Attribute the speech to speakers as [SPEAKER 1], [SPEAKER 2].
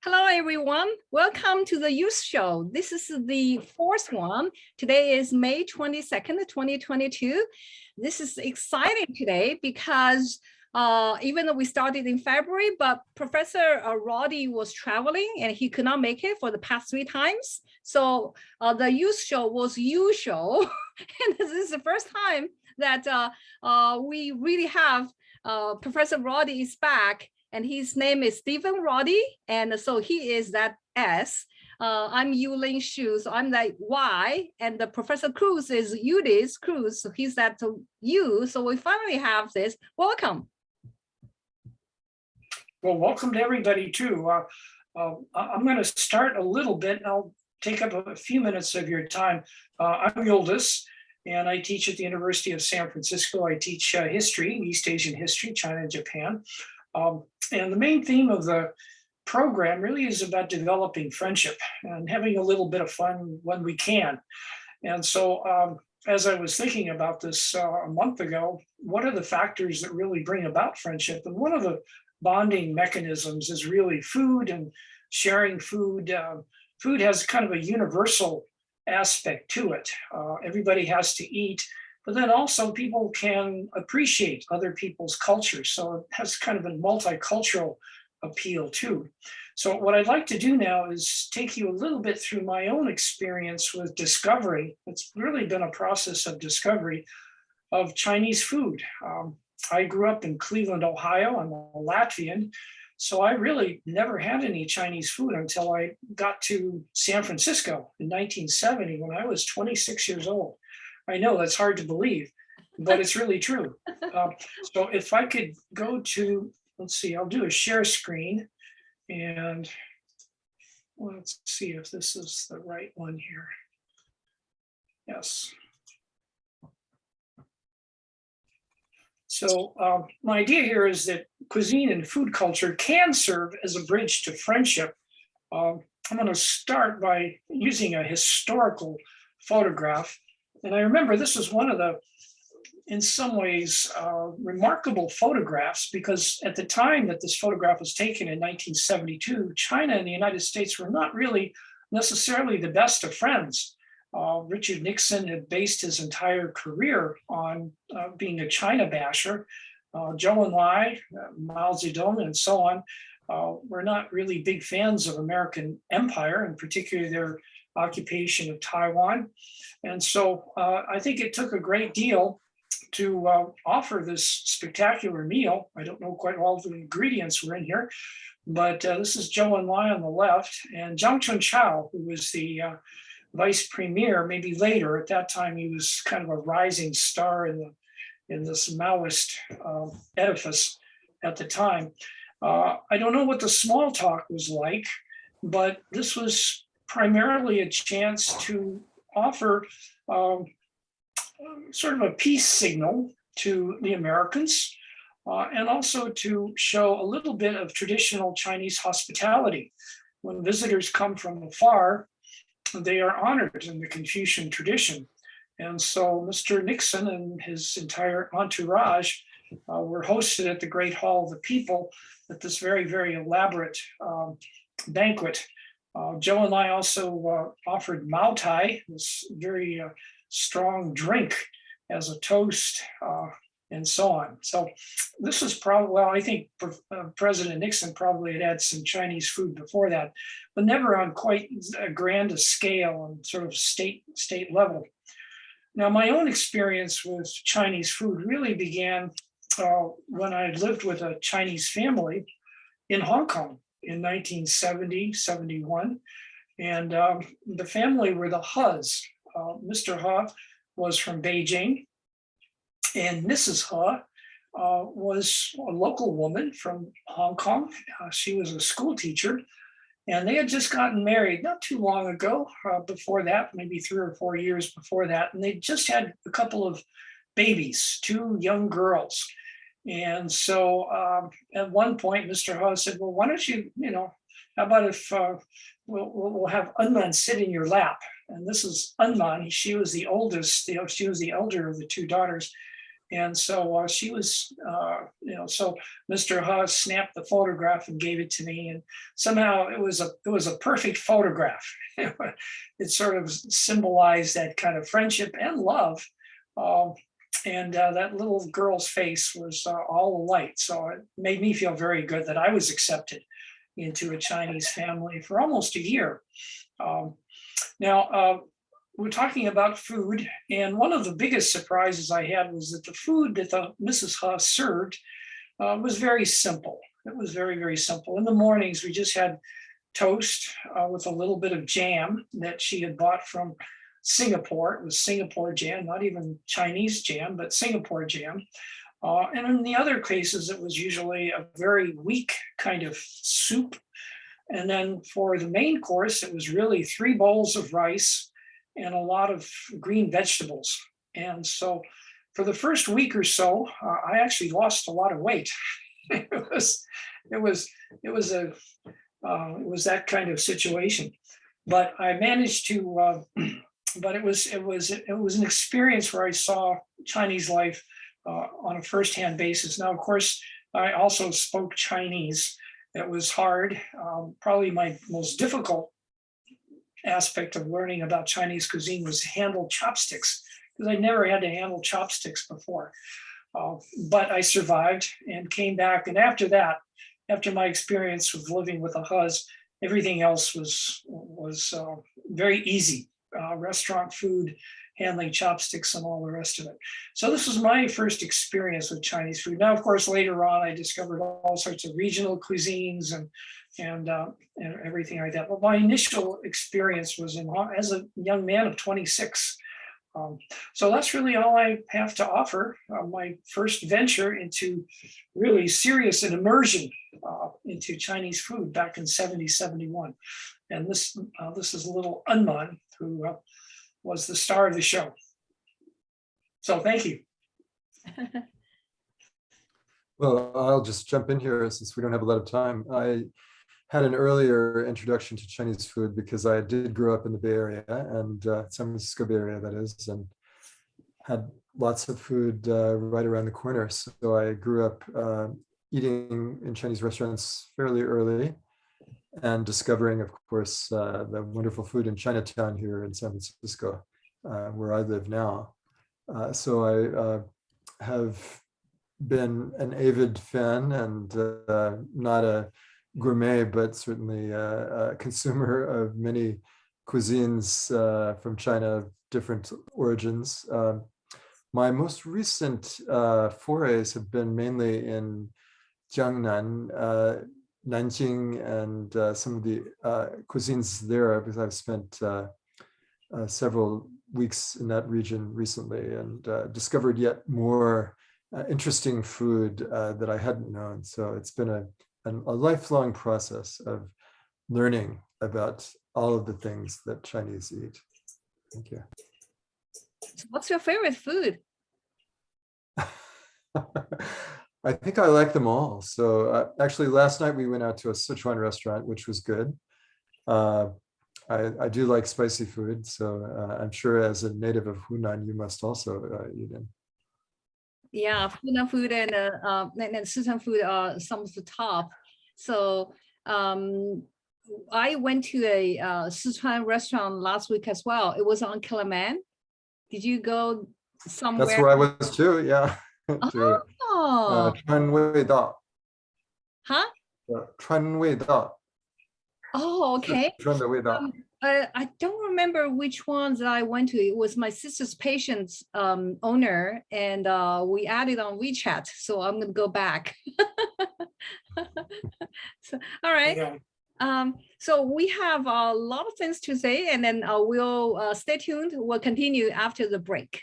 [SPEAKER 1] Hello, everyone. Welcome to the YUS Show. This is the fourth one. Today is May 22nd, 2022. This is exciting today because even though we started in February, but Professor Roddy was traveling and he could not make it for the past 3 times. So the YUS Show was YUS Show. And this is the first time that we really have Professor Roddy is back. And his name is Stephen Roddy, and so he is that S. I'm Yulin Shu, so I'm that Y, and the Professor Kruze is Uldis Kruze, so he's that U. So we finally have this. Welcome.
[SPEAKER 2] Well, welcome to everybody too. I'm going to start a little bit, and I'll take up a few minutes of your time. I'm Uldis, and I teach at the University of San Francisco. I teach history, East Asian history, China and Japan. And the main theme of the program really is about developing friendship and having a little bit of fun when we can. And so as I was thinking about this a month ago, what are the factors that really bring about friendship? And one of the bonding mechanisms is really food and sharing food. Food has kind of a universal aspect to it. Everybody has to eat. But then also people can appreciate other people's culture. So it has kind of a multicultural appeal too. So what I'd like to do now is take you a little bit through my own experience with discovery. It's really been a process of discovery of Chinese food. I grew up in Cleveland, Ohio. I'm a Latvian. So I really never had any Chinese food until I got to San Francisco in 1970 when I was 26 years old. I know that's hard to believe, but it's really true. So if I could go to, let's see, I'll do a share screen and let's see if this is the right one here. Yes. So my idea here is that cuisine and food culture can serve as a bridge to friendship. I'm going to start by using a historical photograph. And I remember this was one of the, in some ways, remarkable photographs, because at the time that this photograph was taken in 1972, China and the United States were not really necessarily the best of friends. Richard Nixon had based his entire career on being a China basher. Zhou Enlai, Mao Zedong, and so on were not really big fans of American empire, and particularly their occupation of Taiwan. And so I think it took a great deal to offer this spectacular meal. I don't know quite all the ingredients were in here, but this is Zhou Enlai on the left, and Jiang Chunqiao, who was the vice premier, maybe later. At that time, he was kind of a rising star in this Maoist edifice at the time. I don't know what the small talk was like, but this was primarily a chance to offer sort of a peace signal to the Americans and also to show a little bit of traditional Chinese hospitality. When visitors come from afar, they are honored in the Confucian tradition. And so Mr. Nixon and his entire entourage were hosted at the Great Hall of the People at this very, very elaborate banquet. Zhou Enlai also offered Mao Tai, this very strong drink, as a toast, and so on. So this was probably, well, I think President Nixon probably had some Chinese food before that, but never on quite a grand a scale and sort of state level. Now, my own experience with Chinese food really began when I lived with a Chinese family in Hong Kong in 1970, 71. And the family were the He's. Mr. He was from Beijing, and Mrs. He was a local woman from Hong Kong. She was a school teacher, and they had just gotten married not too long ago, before that, maybe 3 or 4 years before that. And they just had a couple of babies, 2 young girls. And so at one point, Mr. He said, well, why don't you, how about if we'll have Unman sit in your lap? And this is Unman. She was the oldest, she was the elder of the 2 daughters. And so she was, so Mr. He snapped the photograph and gave it to me, and somehow it was a perfect photograph. It sort of symbolized that kind of friendship and love. And that little girl's face was all alight. So it made me feel very good that I was accepted into a Chinese family for almost a year. Now, we're talking about food, and one of the biggest surprises I had was that the food that the Mrs. Ha served was very simple. It was very, very simple. In the mornings, we just had toast with a little bit of jam that she had bought from Singapore. It was Singapore jam, not even Chinese jam, but Singapore jam. And in the other cases, it was usually a very weak kind of soup. And then for the main course, it was really 3 bowls of rice and a lot of green vegetables. And so for the first week or so, I actually lost a lot of weight. It was that kind of situation. But I managed to, but it was an experience where I saw Chinese life on a firsthand basis. Now, of course, I also spoke Chinese. It was hard. Probably my most difficult aspect of learning about Chinese cuisine was handle chopsticks, because I never had to handle chopsticks before. But I survived and came back. And after that, after my experience with living with a Huz, everything else was very easy. Restaurant food, handling chopsticks, and all the rest of it. So this was my first experience with Chinese food. Now, of course, later on, I discovered all sorts of regional cuisines and everything like that. But my initial experience was as a young man of 26. So that's really all I have to offer. My first venture into really serious and immersion into Chinese food back in 71. And this is little Unman, who was the star of the show. So thank you.
[SPEAKER 3] Well, I'll just jump in here since we don't have a lot of time. I had an earlier introduction to Chinese food because I did grow up in the Bay Area, and San Francisco Bay Area, that is, and had lots of food right around the corner. So I grew up eating in Chinese restaurants fairly early, and discovering, of course, the wonderful food in Chinatown here in San Francisco, where I live now. So I have been an avid fan, and not a gourmet, but certainly a consumer of many cuisines from China of different origins. My most recent forays have been mainly in Jiangnan, Nanjing, and some of the cuisines there, because I've spent several weeks in that region recently, and discovered yet more interesting food that I hadn't known. So it's been a lifelong process of learning about all of the things that Chinese eat. Thank you.
[SPEAKER 1] What's your favorite food?
[SPEAKER 3] I think I like them all. So actually, last night we went out to a Sichuan restaurant, which was good. I do like spicy food, so I'm sure as a native of Hunan, you must also eat it.
[SPEAKER 1] Yeah, Hunan food and Sichuan food are some of the top. So I went to a Sichuan restaurant last week as well. It was on Kiliman. Did you go somewhere?
[SPEAKER 3] That's where I was too, yeah.
[SPEAKER 1] Oh.
[SPEAKER 3] 川味道.
[SPEAKER 1] Huh?
[SPEAKER 3] 川味道.
[SPEAKER 1] Oh, okay.
[SPEAKER 3] 川的味道.
[SPEAKER 1] I don't remember which ones I went to. It was my sister's patient's owner, and we added on WeChat. So I'm gonna go back. So, all right.
[SPEAKER 2] Yeah.
[SPEAKER 1] So we have a lot of things to say, and then we'll stay tuned. We'll continue after the break.